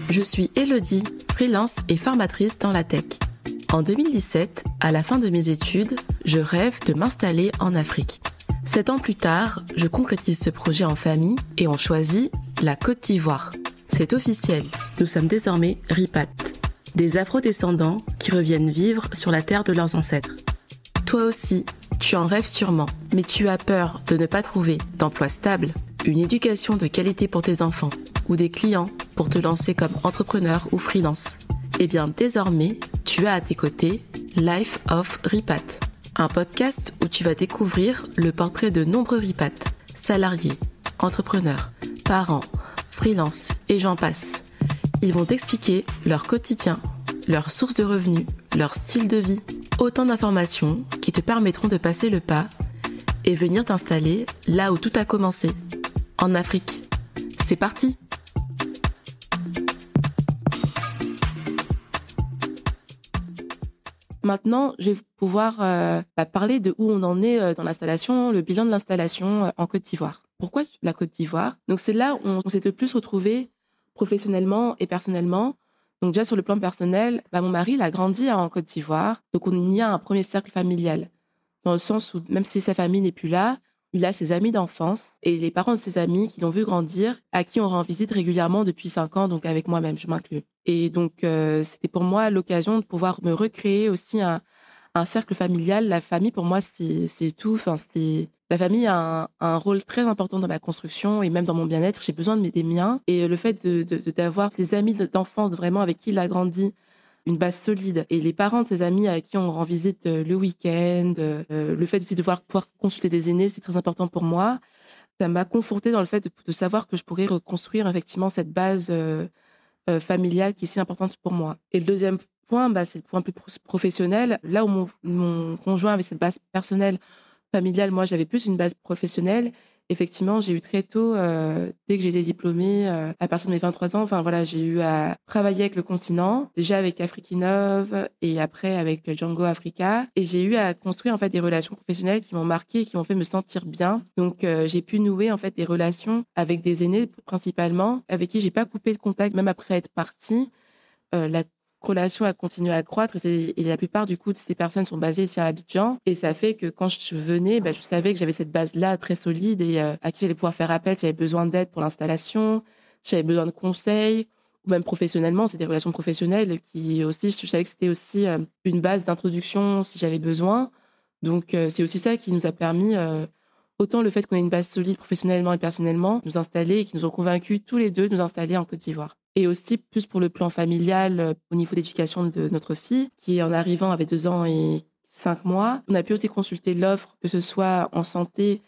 Je suis Elodie, freelance et formatrice dans la tech. En 2017, à la fin de mes études, je rêve de m'installer en Afrique. 7 ans plus tard, je concrétise ce projet en famille et on choisit la Côte d'Ivoire. C'est officiel, nous sommes désormais RIPAT, des afro-descendants qui reviennent vivre sur la terre de leurs ancêtres. Toi aussi, tu en rêves sûrement, mais tu as peur de ne pas trouver d'emploi stable, une éducation de qualité pour tes enfants ou des clients pour te lancer comme entrepreneur ou freelance. Eh bien, désormais, tu as à tes côtés Life of RIPAT, un podcast où tu vas découvrir le portrait de nombreux RIPAT, salariés, entrepreneurs, parents, freelance et j'en passe. Ils vont t'expliquer leur quotidien, leurs sources de revenus, leur style de vie, autant d'informations qui te permettront de passer le pas et venir t'installer là où tout a commencé, en Afrique. C'est parti! Maintenant, je vais pouvoir parler de où on en est dans l'installation, le bilan de l'installation en Côte d'Ivoire. Pourquoi la Côte d'Ivoire? Donc c'est là où on s'est le plus retrouvés professionnellement et personnellement. Donc déjà sur le plan personnel, mon mari il a grandi en Côte d'Ivoire, donc on y a un premier cercle familial, dans le sens où même si sa famille n'est plus là, il a ses amis d'enfance et les parents de ses amis qui l'ont vu grandir, à qui on rend visite régulièrement depuis 5 ans, donc avec moi-même, je m'inclus. Et donc, c'était pour moi l'occasion de pouvoir me recréer aussi un cercle familial. La famille, pour moi, c'est tout. Enfin, la famille a un rôle très important dans ma construction et même dans mon bien-être. J'ai besoin des miens. Et le fait d'avoir ces amis d'enfance vraiment avec qui il a grandi, une base solide. Et les parents de ses amis à qui on rend visite le week-end, le fait aussi de pouvoir consulter des aînés, c'est très important pour moi. Ça m'a confortée dans le fait de savoir que je pourrais reconstruire effectivement cette base familiale qui est si importante pour moi. Et le deuxième point, c'est le point plus professionnel. Là où mon conjoint avait cette base personnelle, familiale, moi j'avais plus une base professionnelle. Effectivement, j'ai eu très tôt, dès que j'ai été diplômée, à partir de mes 23 ans, j'ai eu à travailler avec le continent, déjà avec Afrikinov et après avec Django Africa. Et j'ai eu à construire en fait des relations professionnelles qui m'ont marquée et qui m'ont fait me sentir bien. Donc, j'ai pu nouer en fait des relations avec des aînés principalement, avec qui j'ai pas coupé le contact même après être partie. La relation a continué à croître et la plupart du coup de ces personnes sont basées ici à Abidjan et ça fait que quand je venais, je savais que j'avais cette base-là très solide et à qui j'allais pouvoir faire appel si j'avais besoin d'aide pour l'installation, si j'avais besoin de conseils ou même professionnellement, c'est des relations professionnelles qui aussi, je savais que c'était aussi une base d'introduction si j'avais besoin. Donc c'est aussi ça qui nous a permis autant le fait qu'on ait une base solide professionnellement et personnellement, nous installer et qui nous ont convaincus tous les deux de nous installer en Côte d'Ivoire. Et aussi plus pour le plan familial, au niveau d'éducation de notre fille, qui en arrivant avait 2 ans et 5 mois. On a pu aussi consulter l'offre, que ce soit en santé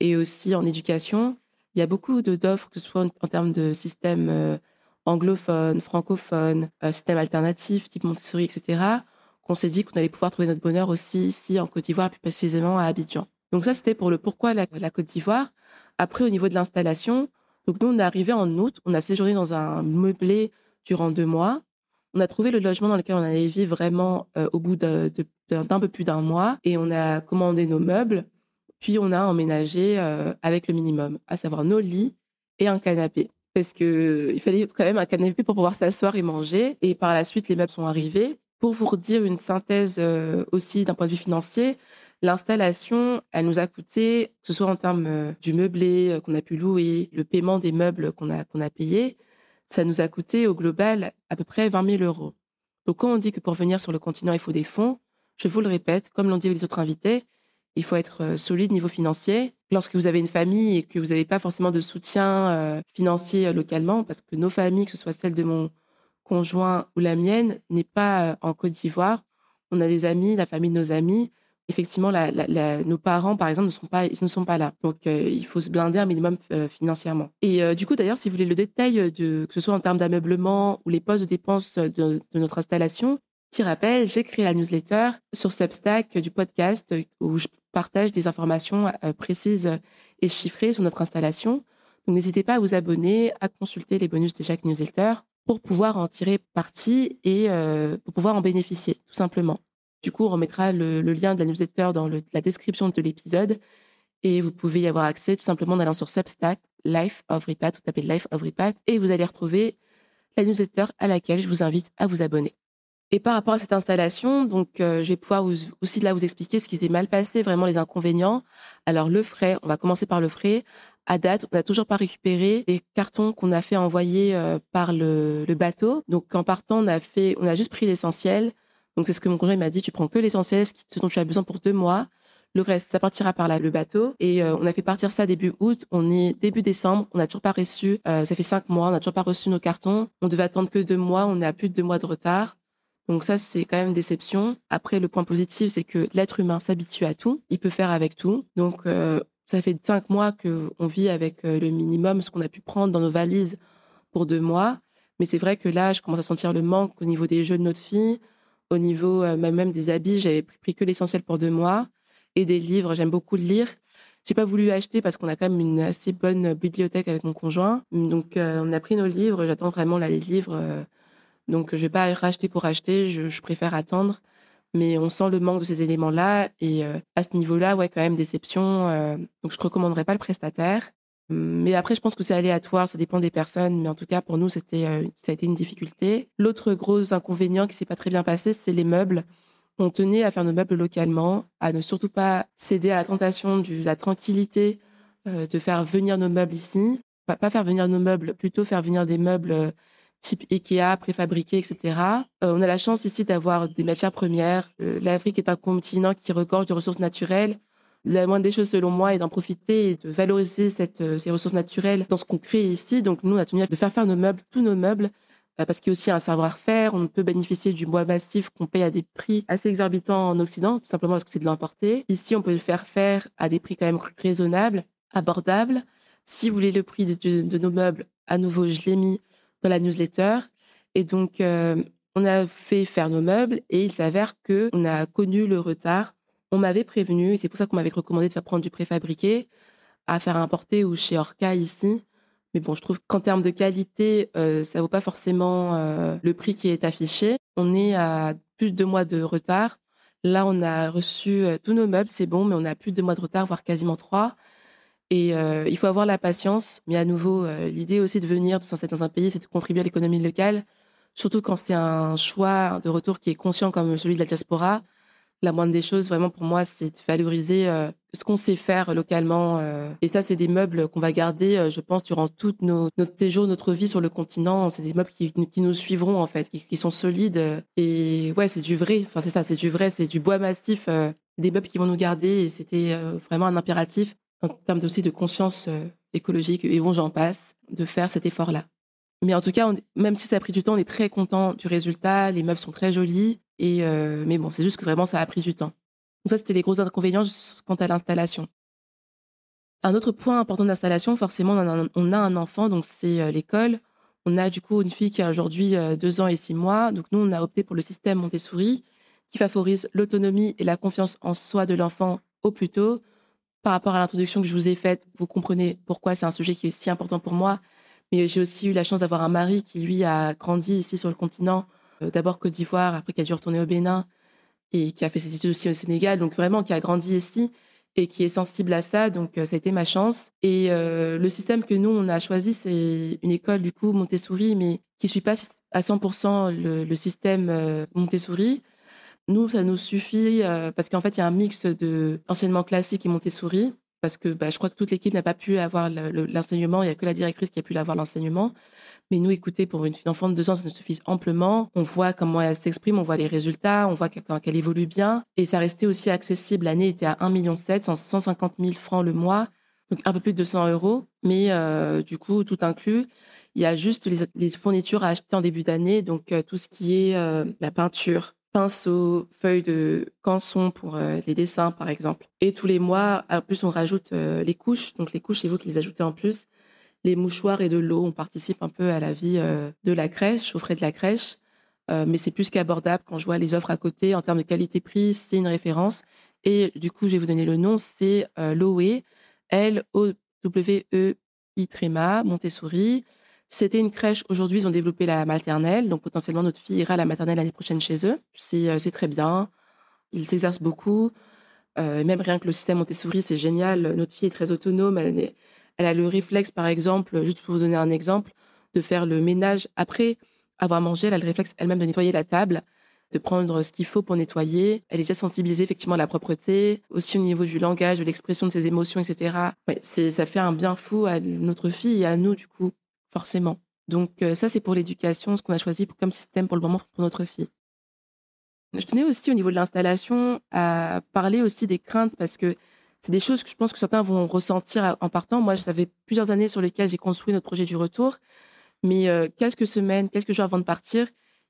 et aussi en éducation. Il y a beaucoup d'offres, que ce soit en termes de système anglophone, francophone, système alternatif, type Montessori, etc., qu'on s'est dit qu'on allait pouvoir trouver notre bonheur aussi ici en Côte d'Ivoire, plus précisément à Abidjan. Donc ça, c'était pour le pourquoi la Côte d'Ivoire. Après, au niveau de l'installation, donc nous, on est arrivé en août, on a séjourné dans un meublé durant 2 mois. On a trouvé le logement dans lequel on allait vivre vraiment au bout d'un peu plus d'un mois et on a commandé nos meubles, puis on a emménagé avec le minimum, à savoir nos lits et un canapé. Parce qu'il fallait quand même un canapé pour pouvoir s'asseoir et manger. Et par la suite, les meubles sont arrivés. Pour vous redire une synthèse aussi d'un point de vue financier, l'installation, elle nous a coûté, que ce soit en termes du meublé qu'on a pu louer, le paiement des meubles qu'on a payés, ça nous a coûté au global à peu près 20 000 €. Donc quand on dit que pour venir sur le continent, il faut des fonds, je vous le répète, comme l'ont dit les autres invités, il faut être solide niveau financier. Lorsque vous avez une famille et que vous n'avez pas forcément de soutien financier localement, parce que nos familles, que ce soit celle de mon conjoint ou la mienne, n'est pas en Côte d'Ivoire. On a des amis, la famille de nos amis. Effectivement, nos parents, par exemple, ils ne sont pas là. Donc, il faut se blinder un minimum financièrement. Et du coup, d'ailleurs, si vous voulez le détail, que ce soit en termes d'ameublement ou les postes de dépenses de notre installation, petit rappel, j'ai créé la newsletter sur Substack du podcast où je partage des informations précises et chiffrées sur notre installation. Donc, n'hésitez pas à vous abonner, à consulter les bonus de chaque newsletter pour pouvoir en tirer parti et pour pouvoir en bénéficier, tout simplement. Du coup, on remettra le lien de la newsletter dans la description de l'épisode et vous pouvez y avoir accès tout simplement en allant sur Substack, Life of RIPAT, vous tapez Life of RIPAT et vous allez retrouver la newsletter à laquelle je vous invite à vous abonner. Et par rapport à cette installation, donc je vais pouvoir aussi là vous expliquer ce qui s'est mal passé, vraiment les inconvénients. Alors le frais, on va commencer par le frais. À date, on n'a toujours pas récupéré les cartons qu'on a fait envoyer par le bateau. Donc en partant, on a juste pris l'essentiel. Donc c'est ce que mon conjoint m'a dit, tu prends que l'essentiel, ce dont tu as besoin pour 2 mois. Le reste, ça partira par le bateau. Et on a fait partir ça début août. On est début décembre. On n'a toujours pas reçu. Ça fait 5 mois. On n'a toujours pas reçu nos cartons. On devait attendre que 2 mois. On est à plus de 2 mois de retard. Donc ça, c'est quand même une déception. Après, le point positif, c'est que l'être humain s'habitue à tout. Il peut faire avec tout. Donc, ça fait 5 mois qu'on vit avec le minimum, ce qu'on a pu prendre dans nos valises pour 2 mois. Mais c'est vrai que là, je commence à sentir le manque au niveau des jeux de notre fille, au niveau même des habits. J'avais pris que l'essentiel pour 2 mois. Et des livres, j'aime beaucoup lire. J'ai pas voulu acheter parce qu'on a quand même une assez bonne bibliothèque avec mon conjoint. Donc, on a pris nos livres. J'attends vraiment là les livres. Donc, je vais pas racheter pour acheter. Je préfère attendre. Mais on sent le manque de ces éléments-là. Et à ce niveau-là, ouais, quand même, déception. Donc, je recommanderais pas le prestataire. Mais après, je pense que c'est aléatoire. Ça dépend des personnes. Mais en tout cas, pour nous, ça a été une difficulté. L'autre gros inconvénient qui s'est pas très bien passé, c'est les meubles. On tenait à faire nos meubles localement, à ne surtout pas céder à la tentation de la tranquillité, de faire venir nos meubles ici. Pas faire venir nos meubles, plutôt faire venir des meubles type Ikea, préfabriqués, etc. On a la chance ici d'avoir des matières premières. L'Afrique est un continent qui regorge de ressources naturelles. La moindre des choses, selon moi, est d'en profiter et de valoriser ces ressources naturelles dans ce qu'on crée ici. Donc, nous, on a tenu à faire nos meubles, tous nos meubles, parce qu'il y a aussi un savoir-faire. On peut bénéficier du bois massif qu'on paye à des prix assez exorbitants en Occident, tout simplement parce que c'est de l'importé. Ici, on peut le faire à des prix quand même raisonnables, abordables. Si vous voulez le prix de nos meubles, à nouveau, je l'ai mis dans la newsletter. Et donc, on a fait faire nos meubles et il s'avère qu'on a connu le retard. On m'avait prévenu, et c'est pour ça qu'on m'avait recommandé de faire prendre du préfabriqué, à faire importer ou chez Orca ici. Mais bon, je trouve qu'en termes de qualité, ça vaut pas forcément le prix qui est affiché. On est à plus de 2 mois de retard. Là, on a reçu tous nos meubles, c'est bon, mais on a plus de 2 mois de retard, voire quasiment 3. Et il faut avoir la patience. Mais à nouveau, l'idée aussi de venir, de s'installer dans un pays, c'est de contribuer à l'économie locale, surtout quand c'est un choix de retour qui est conscient comme celui de la diaspora. La moindre des choses, vraiment, pour moi, c'est de valoriser ce qu'on sait faire localement. Et ça, c'est des meubles qu'on va garder, je pense, durant tout notre séjour, notre vie sur le continent. C'est des meubles qui nous suivront, en fait, qui sont solides. Et ouais, c'est du vrai. Enfin, c'est ça, c'est du vrai, c'est du bois massif. Des meubles qui vont nous garder. Et c'était vraiment un impératif en termes aussi de conscience écologique. Et bon, j'en passe, de faire cet effort-là. Mais en tout cas, même si ça a pris du temps, on est très content du résultat. Les meubles sont très jolis. Mais bon, c'est juste que vraiment, ça a pris du temps. Donc ça, c'était les gros inconvénients quant à l'installation. Un autre point important de l'installation, forcément, on a un enfant, donc c'est l'école. On a du coup une fille qui a aujourd'hui 2 ans et 6 mois. Donc nous, on a opté pour le système Montessori qui favorise l'autonomie et la confiance en soi de l'enfant au plus tôt. Par rapport à l'introduction que je vous ai faite, vous comprenez pourquoi c'est un sujet qui est si important pour moi. Mais j'ai aussi eu la chance d'avoir un mari qui, lui, a grandi ici sur le continent, d'abord Côte d'Ivoire, après qui a dû retourner au Bénin et qui a fait ses études aussi au Sénégal, donc vraiment qui a grandi ici et qui est sensible à ça, donc ça a été ma chance. Et le système que nous, on a choisi, c'est une école, du coup, Montessori, mais qui ne suit pas à 100% le système Montessori. Nous, ça nous suffit parce qu'en fait, il y a un mix d'enseignement classique et Montessori, parce que je crois que toute l'équipe n'a pas pu avoir l'enseignement, il n'y a que la directrice qui a pu l'avoir l'enseignement. Mais nous, écoutez, pour une enfant de 2 ans, ça nous suffit amplement. On voit comment elle s'exprime, on voit les résultats, on voit qu'elle évolue bien. Et ça restait aussi accessible. L'année était à 1,7 million, 150 000 francs le mois, donc un peu plus de 200 euros. Mais du coup, tout inclus. Il y a juste les fournitures à acheter en début d'année, donc tout ce qui est la peinture, pinceaux, feuilles de canson pour les dessins, par exemple. Et tous les mois, en plus, on rajoute les couches. Donc les couches, c'est vous qui les ajoutez en plus. Les mouchoirs et de l'eau, on participe un peu à la vie de la crèche, aux frais de la crèche. Mais c'est plus qu'abordable quand je vois les offres à côté. En termes de qualité-prix, c'est une référence. Et du coup, je vais vous donner le nom, c'est Lowe, Lowei Tréma, Montessori. C'était une crèche. Aujourd'hui, ils ont développé la maternelle. Donc, potentiellement, notre fille ira à la maternelle l'année prochaine chez eux. C'est très bien. Ils s'exercent beaucoup. Même rien que le système Montessori, c'est génial. Notre fille est très autonome. Elle a le réflexe, par exemple, juste pour vous donner un exemple, de faire le ménage après avoir mangé. Elle a le réflexe elle-même de nettoyer la table, de prendre ce qu'il faut pour nettoyer. Elle est déjà sensibilisée effectivement à la propreté, aussi au niveau du langage, de l'expression de ses émotions, etc. Ouais, ça fait un bien fou à notre fille et à nous, du coup, forcément. Donc ça, c'est pour l'éducation, ce qu'on a choisi comme système pour le moment pour notre fille. Je tenais aussi au niveau de l'installation à parler aussi des craintes parce que c'est des choses que je pense que certains vont ressentir en partant. Moi, ça fait plusieurs années sur lesquelles j'ai construit notre projet du retour, mais quelques semaines, quelques jours avant de partir,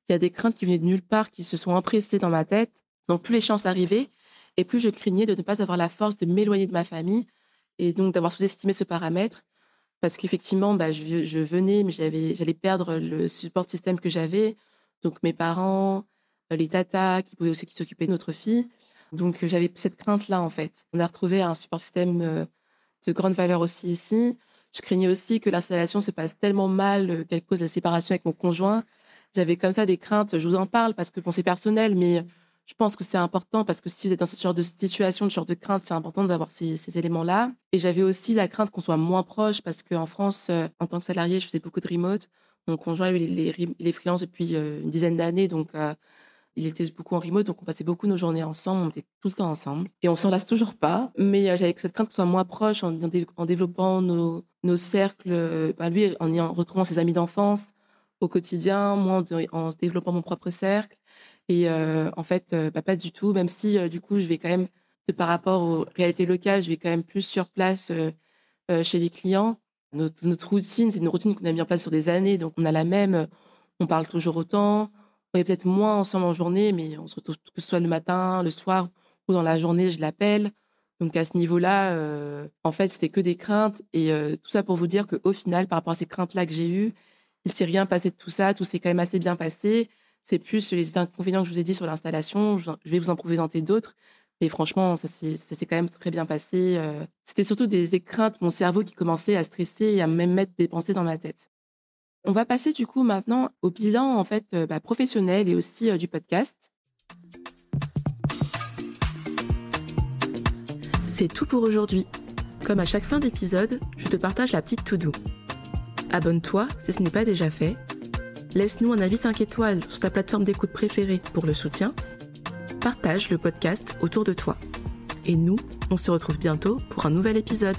il y a des craintes qui venaient de nulle part, qui se sont empressées dans ma tête. Donc plus les chances arrivaient, et plus je craignais de ne pas avoir la force de m'éloigner de ma famille et donc d'avoir sous-estimé ce paramètre. Parce qu'effectivement, je venais, mais j'allais perdre le support système que j'avais. Donc mes parents, les tatas qui s'occupaient de notre fille. Donc j'avais cette crainte-là, en fait. On a retrouvé un support système de grande valeur aussi ici. Je craignais aussi que l'installation se passe tellement mal qu'elle cause la séparation avec mon conjoint. J'avais comme ça des craintes. Je vous en parle parce que bon, c'est personnel, mais je pense que c'est important parce que si vous êtes dans ce genre de situation, ce genre de crainte, c'est important d'avoir ces éléments-là. Et j'avais aussi la crainte qu'on soit moins proche parce qu'en France, en tant que salarié, je faisais beaucoup de remote. Mon conjoint, lui, il est freelance depuis une dizaine d'années, donc il était beaucoup en remote, donc on passait beaucoup nos journées ensemble, on était tout le temps ensemble. Et on s'en lasse toujours pas, mais j'avais cette crainte qu'on soit moins proche en développant nos cercles, lui en retrouvant ses amis d'enfance au quotidien, moi en développant mon propre cercle. Et en fait, pas du tout, même si du coup, je vais quand même, par rapport aux réalités locales, je vais quand même plus sur place chez les clients. Notre routine, c'est une routine qu'on a mis en place sur des années, donc on a la même, on parle toujours autant. On est peut-être moins ensemble en journée, mais on se retrouve que ce soit le matin, le soir ou dans la journée, je l'appelle. Donc à ce niveau-là, en fait, c'était que des craintes. Et tout ça pour vous dire qu'au final, par rapport à ces craintes-là que j'ai eues, il ne s'est rien passé de tout ça. Tout s'est quand même assez bien passé. C'est plus les inconvénients que je vous ai dit sur l'installation. Je vais vous en présenter d'autres. Mais franchement, ça s'est quand même très bien passé. C'était surtout des craintes, mon cerveau qui commençait à stresser et à même mettre des pensées dans ma tête. On va passer du coup maintenant au bilan en fait professionnel et aussi du podcast. C'est tout pour aujourd'hui. Comme à chaque fin d'épisode, je te partage la petite to-do. Abonne-toi si ce n'est pas déjà fait. Laisse-nous un avis 5 étoiles sur ta plateforme d'écoute préférée pour le soutien. Partage le podcast autour de toi. Et nous, on se retrouve bientôt pour un nouvel épisode.